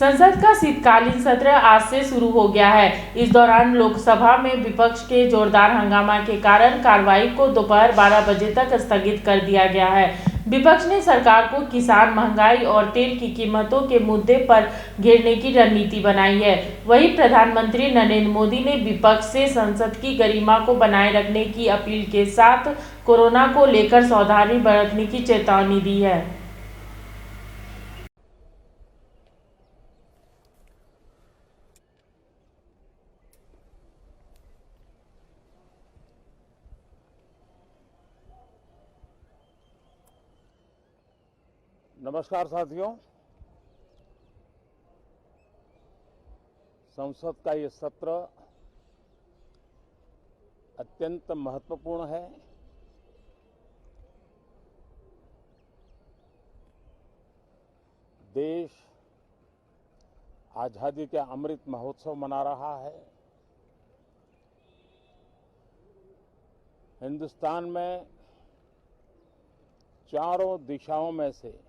संसद का शीतकालीन सत्र आज से शुरू हो गया है। इस दौरान लोकसभा में विपक्ष के जोरदार हंगामा के कारण कार्रवाई को दोपहर 12 बजे तक स्थगित कर दिया गया है। विपक्ष ने सरकार को किसान, महंगाई और तेल की कीमतों के मुद्दे पर घेरने की रणनीति बनाई है। वहीं प्रधानमंत्री नरेंद्र मोदी ने विपक्ष से संसद की गरिमा को बनाए रखने की अपील के साथ कोरोना को लेकर सावधानी बरतने की चेतावनी दी है। नमस्कार साथियों, संसद का ये सत्र अत्यंत महत्वपूर्ण है। देश आजादी के अमृत महोत्सव मना रहा है। हिंदुस्तान में चारों दिशाओं में से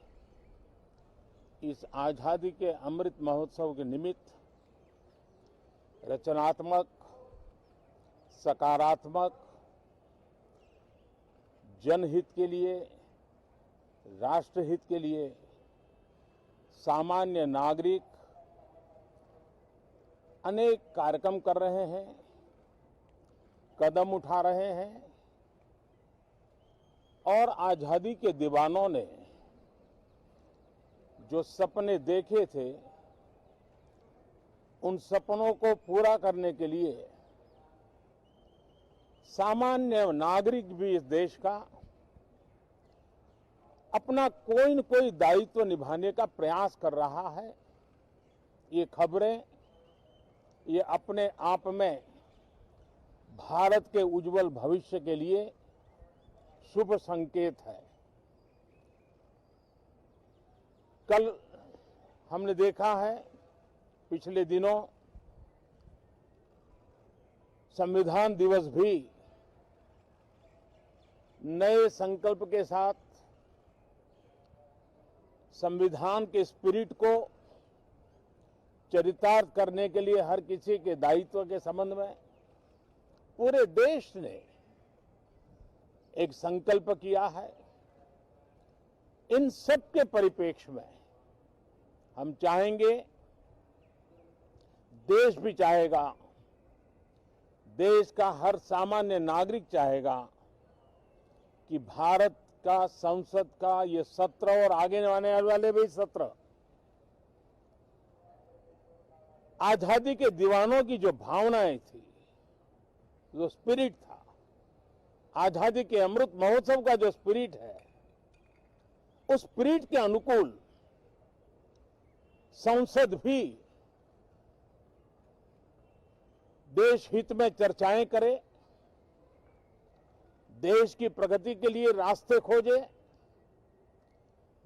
इस आजादी के अमृत महोत्सव के निमित्त रचनात्मक, सकारात्मक, जनहित के लिए, राष्ट्रहित के लिए सामान्य नागरिक अनेक कार्यक्रम कर रहे हैं, कदम उठा रहे हैं और आजादी के दीवानों ने जो सपने देखे थे, उन सपनों को पूरा करने के लिए सामान्य नागरिक भी इस देश का अपना कोई न कोई दायित्व निभाने का प्रयास कर रहा है। ये खबरें, ये अपने आप में भारत के उज्जवल भविष्य के लिए शुभ संकेत है। कल हमने देखा है, पिछले दिनों संविधान दिवस भी नए संकल्प के साथ संविधान के स्पिरिट को चरितार्थ करने के लिए हर किसी के दायित्व के संबंध में पूरे देश ने एक संकल्प किया है। इन सब के परिप्रेक्ष्य में हम चाहेंगे, देश भी चाहेगा, देश का हर सामान्य नागरिक चाहेगा कि भारत का संसद का ये सत्र और आगे आने वाले भी सत्र आजादी के दीवानों की जो भावनाएं थी, जो स्पिरिट था, आजादी के अमृत महोत्सव का जो स्पिरिट है, उस स्पिरिट के अनुकूल संसद भी देश हित में चर्चाएं करे, देश की प्रगति के लिए रास्ते खोजे,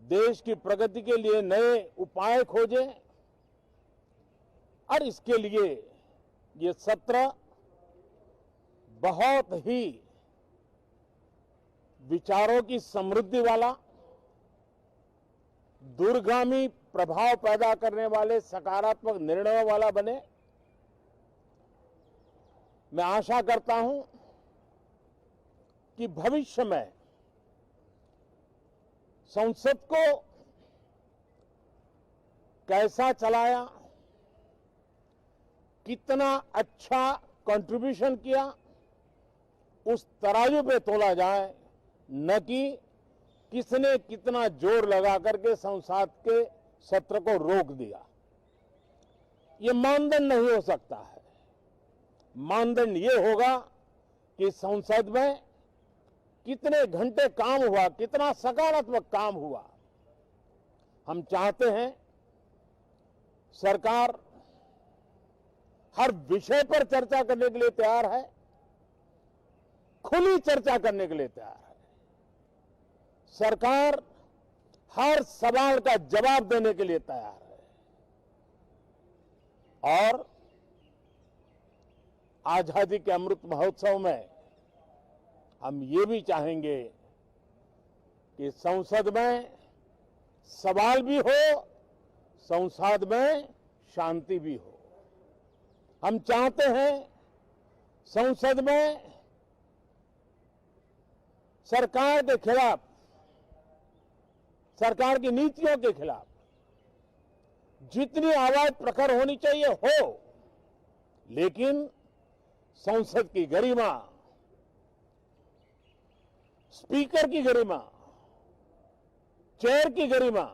देश की प्रगति के लिए नए उपाय खोजे और इसके लिए ये सत्र बहुत ही विचारों की समृद्धि वाला, दूरगामी प्रभाव पैदा करने वाले सकारात्मक निर्णयों वाला बने। मैं आशा करता हूं कि भविष्य में संसद को कैसा चलाया, कितना अच्छा कंट्रीब्यूशन किया, उस तराजू पे तोला जाए, न कि किसने कितना जोर लगा करके संसद के सत्र को रोक दिया। ये मानदंड नहीं हो सकता है। मानदंड ये होगा कि संसद में कितने घंटे काम हुआ, कितना सकारात्मक काम हुआ। हम चाहते हैं सरकार हर विषय पर चर्चा करने के लिए तैयार है, खुली चर्चा करने के लिए तैयार है। सरकार हर सवाल का जवाब देने के लिए तैयार है और आजादी के अमृत महोत्सव में हम ये भी चाहेंगे कि संसद में सवाल भी हो, संसद में शांति भी हो। हम चाहते हैं संसद में सरकार के खिलाफ, सरकार की नीतियों के खिलाफ जितनी आवाज प्रखर होनी चाहिए हो, लेकिन संसद की गरिमा, स्पीकर की गरिमा, चेयर की गरिमा,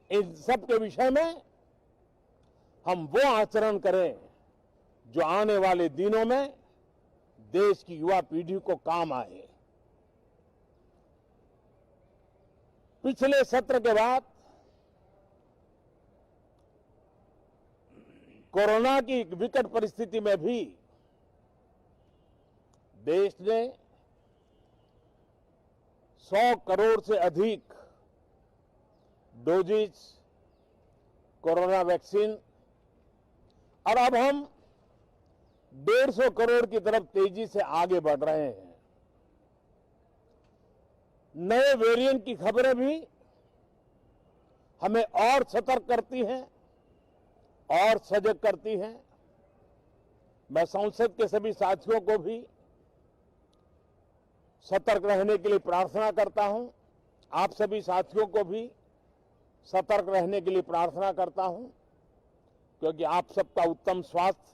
इन सब के विषय में हम वो आचरण करें जो आने वाले दिनों में देश की युवा पीढ़ी को काम आए। पिछले सत्र के बाद कोरोना की विकट परिस्थिति में भी देश ने 100 करोड़ से अधिक डोजेज कोरोना वैक्सीन, और अब हम 150 करोड़ की तरफ तेजी से आगे बढ़ रहे हैं। नए वेरिएंट की खबरें भी हमें और सतर्क करती हैं और सजग करती हैं। मैं संसद के सभी साथियों को भी सतर्क रहने के लिए प्रार्थना करता हूं। आप सभी साथियों को भी सतर्क रहने के लिए प्रार्थना करता हूं, क्योंकि आप सबका उत्तम स्वास्थ्य,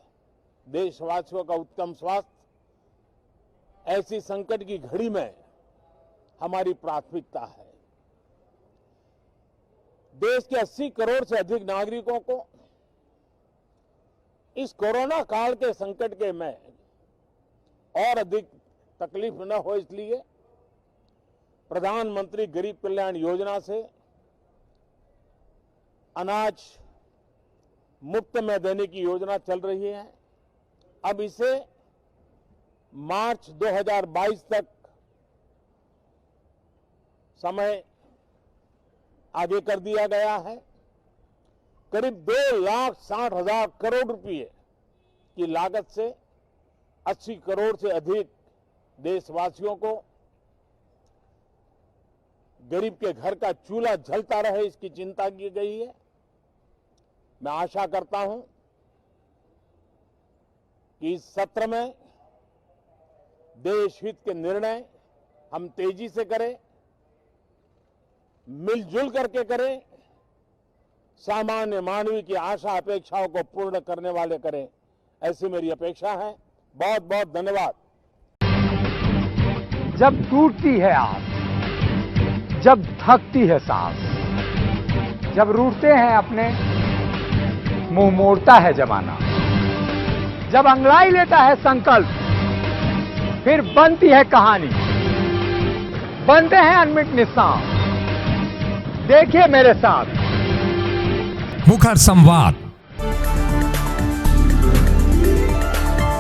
देशवासियों का उत्तम स्वास्थ्य ऐसी संकट की घड़ी में हमारी प्राथमिकता है। देश के 80 करोड़ से अधिक नागरिकों को इस कोरोना काल के संकट के में और अधिक तकलीफ न हो, इसलिए प्रधानमंत्री गरीब कल्याण योजना से अनाज मुफ्त में देने की योजना चल रही है। अब इसे मार्च 2022 तक समय आगे कर दिया गया है। करीब 2,60,000 करोड़ रुपए की लागत से 80 करोड़ से अधिक देशवासियों को गरीब के घर का चूल्हा जलता रहे, इसकी चिंता की गई है। मैं आशा करता हूं कि इस सत्र में देश हित के निर्णय हम तेजी से करें, मिलजुल करके करें, सामान्य मानवीय की आशा अपेक्षाओं को पूर्ण करने वाले करें, ऐसी मेरी अपेक्षा है। बहुत बहुत धन्यवाद। जब टूटती है आस, जब थकती है सांस, जब रूठते हैं अपने, मुंह मोड़ता है जमाना, जब अंगड़ाई लेता है संकल्प, फिर बनती है कहानी, बनते हैं अनमिट निशान। देखिए मेरे साथ मुखर संवाद